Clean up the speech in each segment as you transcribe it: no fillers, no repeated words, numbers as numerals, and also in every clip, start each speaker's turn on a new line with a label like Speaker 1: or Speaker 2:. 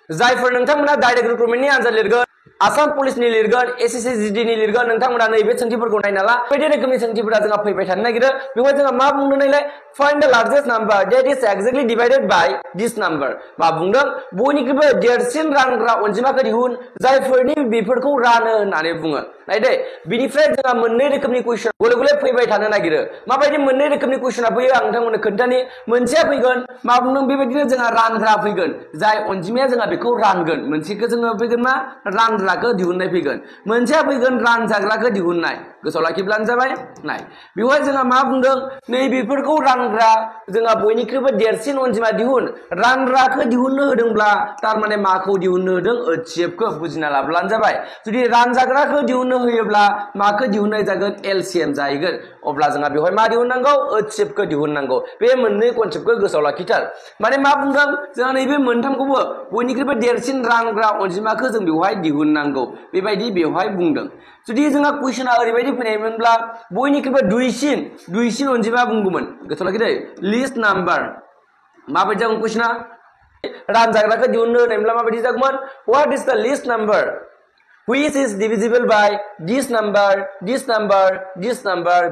Speaker 1: जायफोर नोंथांमोना डाइरेक्ट रिक्रुटमेन्टनि आनजाद लिरगोन आसाम पुलिसनि लिरगोन एसएससि जीडी नि लिरगोन नोंथांमोना नैबे सोंथिफोरखौ नायना ला बायदि रोखोमनि सोंथिफोरा जोंहा फैबाय थानो नागिरो बेवहाय जोंहा मा बुंदों नायलाय फाइन्ड द largest number that is exactly divided by this number मा बुंदों बयनिख्रुइबो देरसिन रानग्रा अनजिमाखौ दिहुन जायफोरनि बेफोरखौ रानो होननानै बुङो नायदे बिनिफ्राय जोंहा मोननै रोखोमनि कुइसन गले गले फैबाय थानो नागिरो माबायदि मोननै रोखोमनि कुइसना फैयो आं नोंथांमोननो खोन्थानि मोनसेया फैगोन मा बुंदों बेबायदिनो जोंहा रानग्रा फैगोन जाय अनजिमाया जोंहा बेखौ रानगोन मोनसेखौ जोङो फैगोन मा रानग्राखौ दिहुननाय फैगोन मोनसेया फैगोन रानजाग्राखौ दिहुननाय गोसोआव लाखिब्लानो जाबाय नाय बेवहाय जोंहा मा बुंदों नै बेफोरखौ रानग्रा जोंहा बयनिख्रुइबो देरसिन अनजिमा दिहुन रानग्राखौ दिहुननो होदोंब्ला तारमाने माखौ दिहुननो होदों एचसीएफखौ बुजिना लाब्लानो जाबाय जुदि रानजाग्राखौ दिहुननो होयोब्ला माखौ दिहुननाय जागोन एलसीएम जाहैगोन अब्ला जोंहा बेवहाय मा दिहुननांगौ एचसीएफखौ दिहुननांगौ बे मोननै कनसेप्टखौ गोसोआव लाखिथार माने मा बुंदों जोंहा नैबे मोनथामखौबो बयनिख्रुइबो देरसिन रानग्रा अनजिमाखौ जों बेवहाय दिहुननांगौ बेबायदि बेवहाय बुंदों जुदि जोंहा कुइसना ओरैबायदि फैनायमोनब्ला बयनिख्रुइबो दुइसिन अनजिमा बुंगौमोन गोसोआव लाखिदे लिस्ट नाम्बार माबायदि जागोन कुइसना रानजाग्राखौ दिहुननो होनायमोनब्ला माबायदि जागौमोन व्हाट इज द list number which is divisible by this number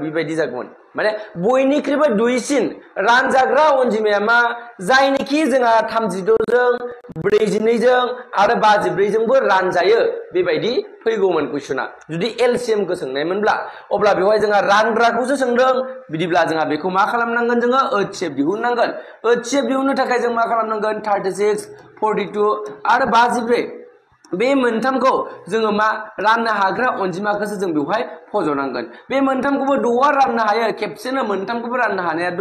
Speaker 1: बेबायदि जागौमोन माने बयनिख्रुइबो दुइसिन रानजाग्रा अनजिमाया मा जायनिखि जोंहा 36 जों 42 जों आरो 54 जोंबो रानजायो बेबायदि फैगौमोन कुइसना जुदि एलसीएम खौ सोंनायमोनब्ला अब्ला बेवहाय जोंहा रानग्राखौसो सोंदों बिदिब्ला जोंहा बेखौ मा खालामनांगोन जोङो एचसीएफ दिहुननांगोन एचसीएफ दिहुननो थाखाय जों मा खालामनांगोन 36 42 आरो 54 बे मोनथामखौ जोङो मा राननो हाग्रा अनजिमाखौसो जों बेवहाय फज'नांगोन बे मोनथामखौबो 6 राननो हायो खेबसेनो मोनथामखौबो राननो हानाया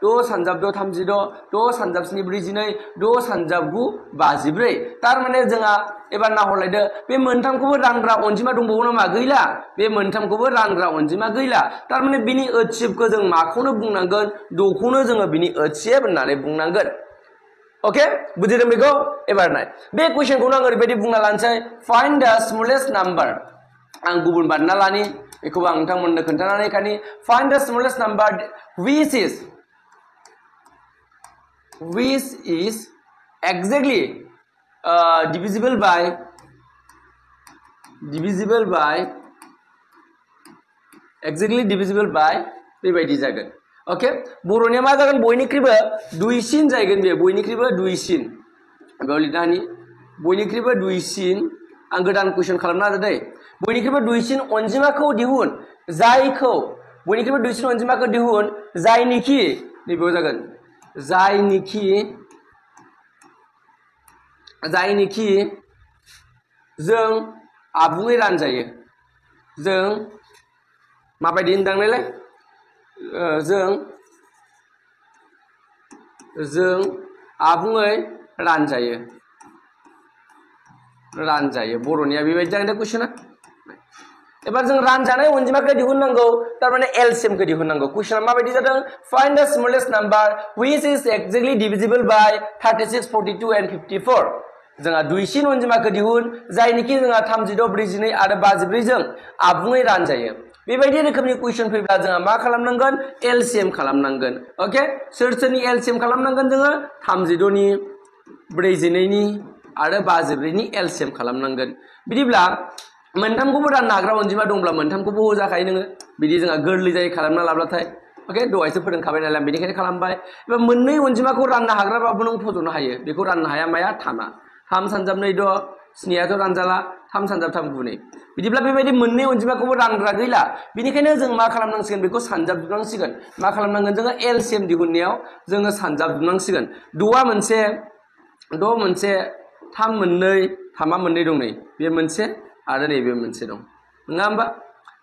Speaker 1: 6 सानजाब 6 36 6 सानजाब 7 42 6 सानजाब 9 54 तारमाने जोंहा एबार नाहरलायदो बे मोनथामखौबो रानग्रा अनजिमा दंबावो नामा गैला बे मोनथामखौबो रानग्रा अनजिमा गैला तारमाने बिनि एचसीएफखौ जों माखौनो बुंनांगोन 6 खौनो जोङो बिनि एचसीएफ होननानै बुंनांगोन ओके बुजिदों बेखौ एबार नाय बे क्वेश्चनखौ आं ओरैबायदि बुंना लानोसै फाइन्ड द स्मलेस्ट नाम्बार आं गुबुन बानायना लानि बेखौ आं नोंथांमोननो खोन्थानानै खानि फाइन्ड द smallest number which is exactly divisible by बेबायदि जागोन ओके बर'निया मा जागोन बयनिख्रुइबो दुइसिन जागोन बे बयनिख्रुइबो दुइसिन बेयाव लिरनानि बयनिख्रुइबो दुइसिन आं गोदान कुइसन खालामना होदो दै बयनिख्रुइबो दुइसिन अनजिमाखौ दिहुन जायखौ बयनिख्रुइबो दुइसिन अनजिमाखौ दिहुन जायनिखि नैबेयाव जागोन जायनिखि जों आबुङै रानजायो जों माबायदि होनदांनायलाय जों आबुङै रानजायो बर'निया बेबायदि जागोन कुइसना एबार जों रानजानाय अनजिमाखौ दिहुननांगौ तारमाने एलसीएम खौ दिहुननांगौ कुइसना माबायदि जादों फाइन्ड द smallest number which is exactly divisible by 36 42 and 54 जोंहा दुइसिन अनजिमाखौ दिहुन जायनिखि जोंहा 36 42 आरो 54 जों आबुङै रानजायो बेबायदि रोखोमनि कुइसन फैब्ला जोंहा मा खालामनांगोन एलसीएम खालामनांगोन ओके सोरनि एलसीएम खालामनांगोन जोङो 36 नि 42 नि आरो 54 नि एलसीएम खालामनांगोन बिदिब्ला मोनथामखौबो राननो हाग्रा अनजिमा दंब्ला मोनथामखौबो जाखायो नोङो बिदि जोंहा गोरलै जायो खालामना लाब्लाथाय ओके दहायसो फोरोंखाबाय नालाय बेनिखायनो खालामबाय एबा मोननै अनजिमाखौ राननो हाग्राबाबो नों फज'नो हायो बेखौ राननो हाया माया 3 सानजाब 2 6 7 रानजाला 3 सानजाब 3 9 बिदिब्ला बेबायदि मोननै अनजिमाखौबो रानग्रा गैला बिनिखायनो जों मा खालामनांसिगोन बेखौ सानजाब जुनांसिगोन मा खालामनांगोन जोङो एलसीएम दिहुननायाव जोङो सानजाब जुनांसिगोन 6 मोनसे 3 मोननै 3 मोननै दं नै बे मोनसे आरो नैबे मोनसे दं नङा होमबा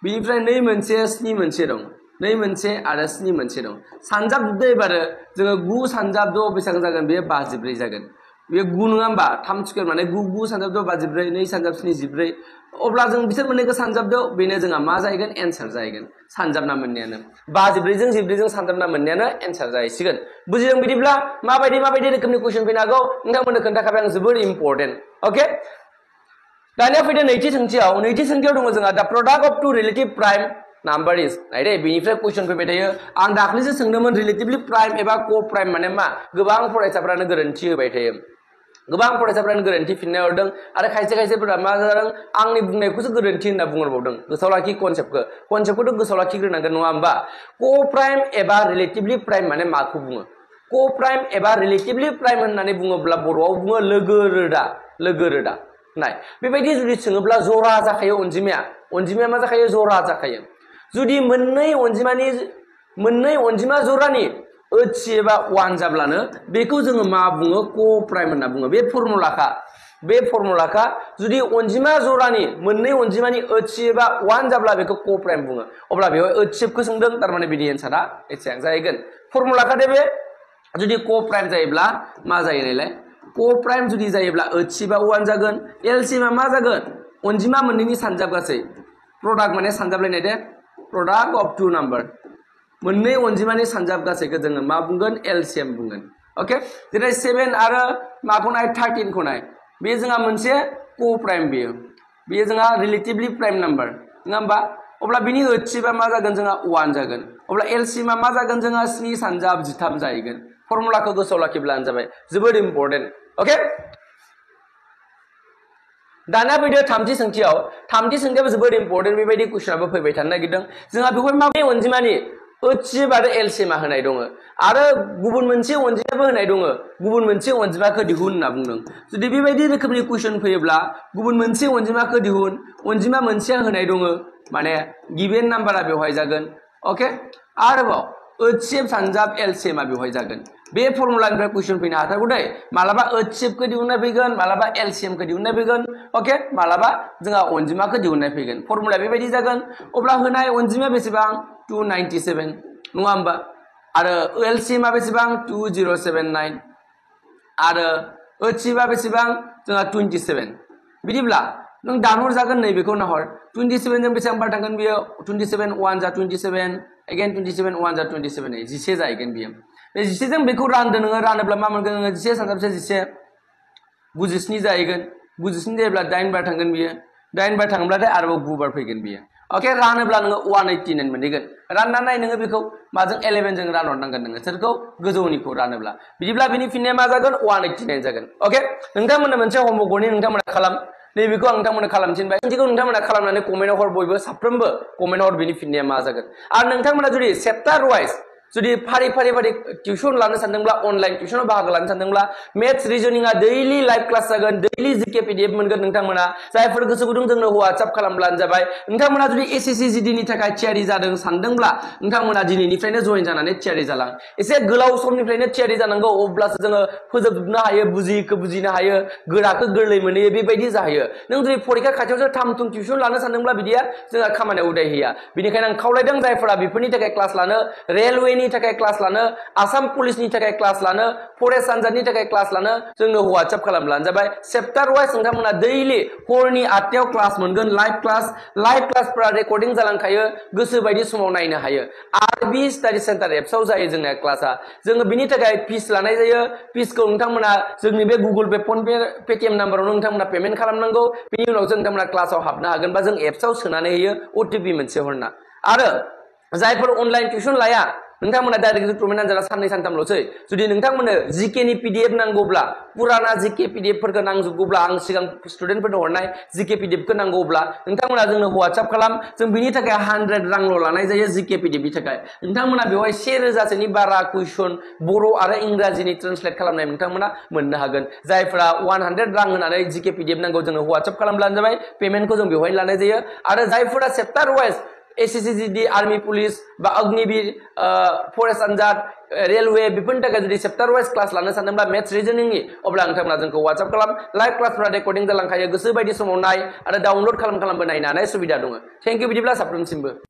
Speaker 1: बिनिफ्राय 2 मोनसे 7 मोनसे दं 2 मोनसे आरो 7 मोनसे दं सानजाब जुदो एबारो जोङो 9 सानजाब 6 बेसेबां जागोन बे 54 जागोन बे 9 नङा होमबा 3 स्क्वायर माने 9 सानजाब 6 54 2 सानजाब 7 14 अब्ला जों बिसोर मोननैखौ सानजाबदो बेनो जोंहा मा जाहैगोन एन्सार जाहैगोन सानजाबना मोननायानो 54 जों 14 जों सानजाबना मोननायानो एन्सार जाहैसिगोन बुजिदों बिदिब्ला माबायदि रोखोमनि कुइसन फैनो हागौ नोंथांमोननो खोन्थाखाबाय आं जोबोर इम्पोर्टेन्ट ओके दानिया फैदो नैथि सोंथियाव दङ जोंहा the product of two relative prime number is नायदे बेनिफ्राय कुइसन फैबाय थायो आं दाख्लैसो सोंदोंमोन रिलेटिभलि प्राइम एबा को प्राइम माने मा गोबां फरायसाफोरानो गोरोन्थि होबाय थायो गोबां फरायसाफ्रानो गोरोन्थि फिननाय हरदों आरो खायसे खायसेफोरा मा जादों आंनि बुंनायखौसो गोरोन्थि होनना बुंहरबावदों गोसोआव लाखि कनसेप्टखौथ' गोसोआव लाखिग्रोनांगोन नङा होमबा को प्राइम एबा रिलेटिभलि प्राइम माने माखौ बुङो को प्राइम एबा रिलेटिभलि प्राइम होननानै बुङोब्ला बर'आव बुङो लोगो रोदा नाय बेबायदि जुदि सोङोब्ला जरा जाखायो अनजिमाया मा जाखायो जरा जाखायो जुदि मोननै अनजिमा जरानि ओच एबा 1 जाब्लानो बेखौ जोङो मा बुङो को प्राइम होनना बुङो बे फर्मुलाखा जुदि अनजिमा जरानि मोननै अनजिमानि ओच एबा 1 जाब्ला बेखौ को प्राइम बुङो अब्ला बेयाव ओच खौ सोंदों तारमाने बिनि एन्सारा एसेबां जाहैगोन फर्मुलाखा दे बे जुदि को प्राइम जायोब्ला मा जायो नालाय को प्राइम जुदि जायोब्ला ओच एबा 1 जागोन एलसीएम मा जागोन अनजिमा मोननैनि सानजाब गासै प्रडाक्ट माने सानजाबलायनाय दे प्रडाक्ट अफ टू नम्बर मोननै अनजिमानि सानजाब गासैखौ जोङो मा बुंगोन एलसीएम बुंगोन ओके जेरै 7 आरो माखौ नाय 13 खौ नाय बे जोंहा मोनसे को प्राइम बेयो जोंहा रिलेटिभलि प्राइम नम्बर नङा होमबा अब्ला बिनि ओचसिबा मा जागोन जोंहा 1 जागोन अब्ला एलसीएम मा जागोन जोंहा 7 सानजाब 13 जाहैगोन फर्मुलाखौ गोसोआव लाखिब्लानो जाबाय जोबोद इम्पोर्टेन्ट ओके दाना फैदो थामथि सोंथियाव जोबोद इम्पोर्टेन्ट बेबायदि कुइसनाबो फैबाय थानो नागिरदों जोंहा बेवहाय माबे अनजिमानि ओचसिब आरो एलसीएम होनाय दङ आरो गुबुन मोनसे अनजिमाबो होनाय दङ गुबुन मोनसे अनजिमाखौ दिहुन होनना बुंदों जुदि बेबायदि रोखोमनि कुइसन फैयोब्ला गुबुन मोनसे अनजिमाखौ दिहुन अनजिमा मोनसेया होनाय दङ माने गिभेन नाम्बारा बेवहाय जागोन ओके आरोबाव ओचसिब सानजाब एलसीएम बेवहाय जागोन बे फर्मुलानिफ्राय कुइसन फैनो हाथारगौ दै मालाबा ओचसिबखौ दिहुननाय फैगोन मालाबा एलसीएमखौ दिहुननाय फैगोन ओके मालाबा जोंहा अनजिमाखौ दिहुननाय फैगोन फर्मुला बेबायदि जागोन अब्ला होनाय अनजिमाया बेसेबां 297 नङा होमबा आरो एलसीएम बेसेबां 2079 आरो ओचसिबा बेसेबां जोंहा 27 बिदिब्ला नों दानहर जागोन नै बेखौ नाहर 27 जों बेसेबां बार थांगोन बियो 27 1 जा 27 again 27 1 जा 27 11 जाहैगोन बियो बे 11 जों बेखौ रानदो नोङो रानोब्ला मा मोनगोन नोङो 11 सानजाबसे 11 97 जाहैगोन 97 जायोब्ला 8 बार थांगोन बियो 8 बार थांब्लाथाय आरोबाव 9 बार फैगोन बियो ओके रानोब्ला नोङो 189 मोनहैगोन राननानै नोङो बेखौ माजों 11 जों रानहरनांगोन नोङो सोरखौ गोजौनिखौ रानोब्ला बिदिब्ला बिनि फिननाया मा जागोन 189 जागोन ओके नोंथांमोननो मोनसे होमवर्क हरनि नोंथांमोना खालाम नैबेखौ आं नोंथांमोननो खालामफिनबाय सोंथिखौ नोंथांमोना खालामनानै कमेन्टआव हर बयबो साफ्रोमबो कमेन्टआव हर बिनि फिननाया मा जागोन आरो नोंथांमोना जुदि चैप्टार वाइज जुदि फारि टिउसन लानो सानदोंब्ला अनलाइन टिउसनाव बाहागो लानो सानदोंब्ला मैथ्स रिजनिंआ दैलि लाइव क्लास जागोन दैलि जीके पीडीएफ मोनगोन नोंथांमोना जायफोर गोसो गुदुं जोंनो WhatsApp खालामब्लानो जाबाय नोंथांमोना जुदि एसएससि जीडीनि थाखाय थियारि जादों सानदोंब्ला नोंथांमोना दिनैनिफ्रायनो जइन जानानै थियारि जालां एसे गोलाव समनिफ्रायनो थियारि जानांगौ अब्लासो जोङो फोजोबनो हायो बुजियिखौ बुजिनो हायो गोराखौ गोरलै मोनहैयो बेबायदि जाहैयो नों जुदि फरिखा खाथियावसो थाम थुम टिउसन लानो सानदोंब्ला बिदिया जोंहा खामानियाव उदायहैया बेनिखायनो आं खावलायदों जायफोरा बेफोरनि थाखाय क्लास लानो रेलवे नि थाखाय क्लास लानो आसाम पुलिसनि थाखाय क्लास लानो फरेस्ट आनजादनि थाखाय क्लास लानो जोंनो WhatsApp खालामब्लानो जाबाय चैप्टार वाइज नोंथांमोना दैलि हरनि 8टायाव क्लास मोनगोन लाइव क्लासफोरा रेकर्डिं जालांखायो गोसो बायदि समाव नायनो हायो आरबी स्टाडी सेन्टार एप्सआव जायो जोंना क्लासआ जोङो बिनि थाखाय फिस लानाय जायो फिसखौ नोंथांमोना जोंनि बे Google Pay PhonePe Paytm नाम्बारावनो नोंथांमोना पेमेन्ट खालामनांगौ बिनि उनाव जों नोंथांमोना क्लासआव हाबनो हागोन बा जों एप्सआव सोनानै होयो ओटीपी मोनसे हरना आरो जायफोर अनलाइन टिउसन लाया नोंथांमोना डाइरेक्ट रिक्रुटमेन्ट आनजादा साननै सानथामल'सै जुदि नोंथांमोननो जीके नि पीडीएफ नांगौब्ला पुराना जीके पीडीएफ फोरखौ नांजोबगौब्ला आं सिगां स्टुडेन्टफोरनो हरनाय जीके पीडीएफ खौ नांगौब्ला नोंथांमोना जोंनो WhatsApp खालाम जों बिनि थाखाय 100 रांल' लानाय जायो जीके पीडीएफ नि थाखाय नोंथांमोना बेवहाय 1000 सोनि बारा कुइसन बर' आरो इंराजिनि ट्रान्सलेट खालामनाय नोंथांमोना मोननो हागोन जायफोरा 100 रां होनानै जीके पीडीएफ नांगौ जोंनो WhatsApp खालामब्लानो जाबाय पेमेन्टखौ जों बेवहाय लानाय जायो आरो जायफोरा chapter wise SSC GD army police बा अग्निवीर फरेस्ट आनजाद रेलवे बेफोरनि थाखाय जुदि चैप्टार वाइज क्लास लानो सानदोंब्ला मैथ्स रिजनिंनि अब्ला नोंथांमोना जोंखौ WhatsApp खालाम लाइव क्लासफोरा रेकर्डिं जालांखायो गोसो बायदि समाव नाय आरो डाउनलोड खालामबो नायनो हानाय सुबिदा दङ थेंक इउ बिदिब्ला साफ्रोमसिमबो